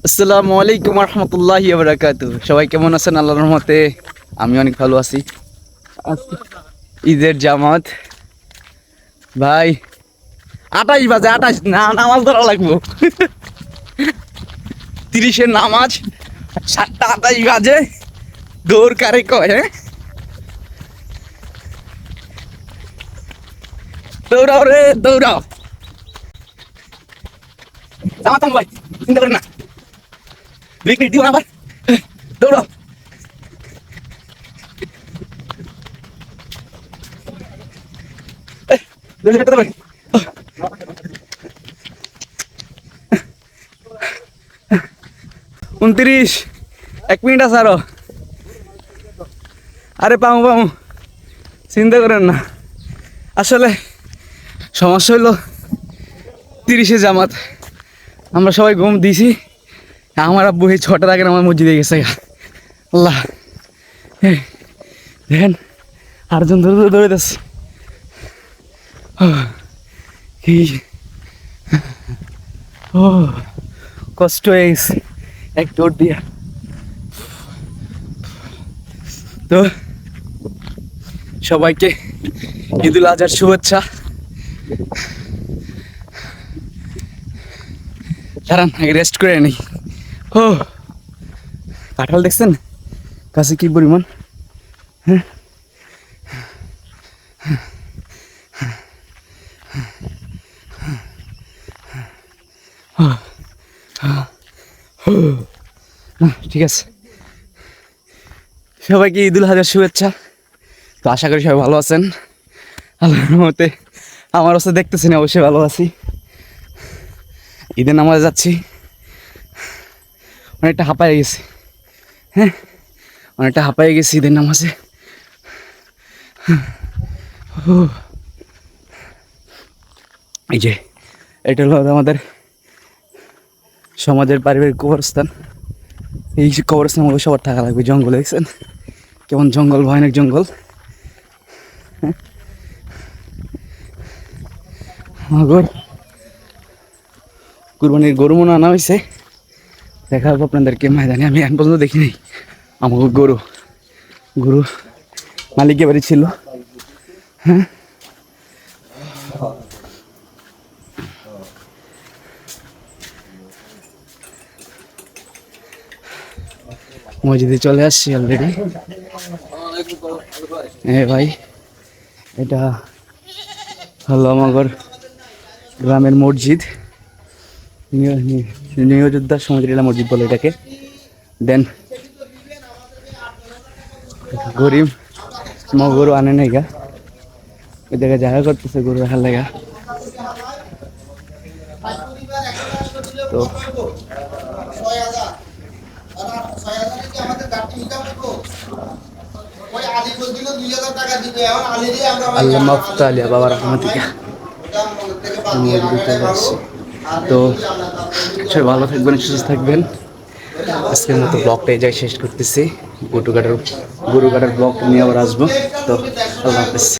আসসালামু আলাইকুম রহমতুল্লাহি ওয়া বারাকাতুহু। সবাই কেমন আছেন? আল্লাহর রহমতে আমি অনেক ভালো আছি। ঈদের জামাত ভাই 28 বাজে, 28 না, নামাজ ধরা লাগবো। 30-এর নামাজ, 7:28 বাজে। দৌড় কারে কয়? হ্যাঁ, দৌড়াও রে দৌড়াও। জামাত ভাই, চিন্তা করেন না, বিক্রি দিও না আবার। দৌড়াও। দৌড়ে যেতে পারি। 29, 1 মিনিট আছে আরো। আরে পামু পামু, চিন্তা করেন না। আসলে সমস্যা হইলো 30-এ জামাত, আমরা সবাই ঘুম দিয়েছি। আমার আব্বু এই 6টার আগে আমার মসজিদে গেছে। আল্লাহ, এই দেখেন আটজন ধরে ধরে দৌড়াইতেছে। ও কষ্ট হয়ে গেছে এক দৌড় দিয়া। তো সবাইকে ঈদুল আজহার শুভেচ্ছা। দাঁড়ান আগে রেস্ট করে নেই। ও কাঁঠাল দেখছেন কাছে কি পরিমাণ? হ্যাঁ, ঠিক আছে। সবাইকে ঈদুল আজহার শুভেচ্ছা। তো আশা করি সবাই ভালো আছেন। আল্লাহর রহমতে আমার অবস্থা দেখতেছেন, অবশ্যই ভালো আছি। ঈদের নামাজে যাচ্ছি, অনেকটা হাঁপায়ে গেছি। হ্যাঁ, অনেকটা হাঁপায়ে গেছি ঈদের নামাজে। এই যে এটা হলো আমাদের সমাজের পারিবারিক কবরস্থান। এই কবরস্থান আমাকে সবার থাকা লাগবে। জঙ্গল দেখছেন কেমন জঙ্গল, ভয়ানক জঙ্গল। কুরবানির গরু মনে আনা হয়েছে, দেখা যাবো আপনাদেরকে ময়দানে। আমি এখন পর্যন্ত দেখিনি আমাকে গরু। গরু মালিকের বাড়ি ছিল। হ্যাঁ, মসজিদে চলে আসছি অলরেডি। হ্যাঁ ভাই, এটা হলো আমাগর গ্রামের মসজিদ, নিয়োযোদ্ধা সমাজলীলা মসজিদ বলে এটাকে। দেন গরিব গরু আনে নাই গা, ওই জায়গায় জায়গা করতেছে গরু রাখার লেগা। তো আল্লাহ মাফতা আলিয়া বাবা রহমতিকা। তো সবাই ভালো থাকবেন, সুস্থ থাকবেন। আজকের মতো ব্লগটা এই জায়গায় শেষ করতেছি। গরু কাটার ব্লগ নিয়ে আবার আসবো। তো আল্লাহ হাফেজ।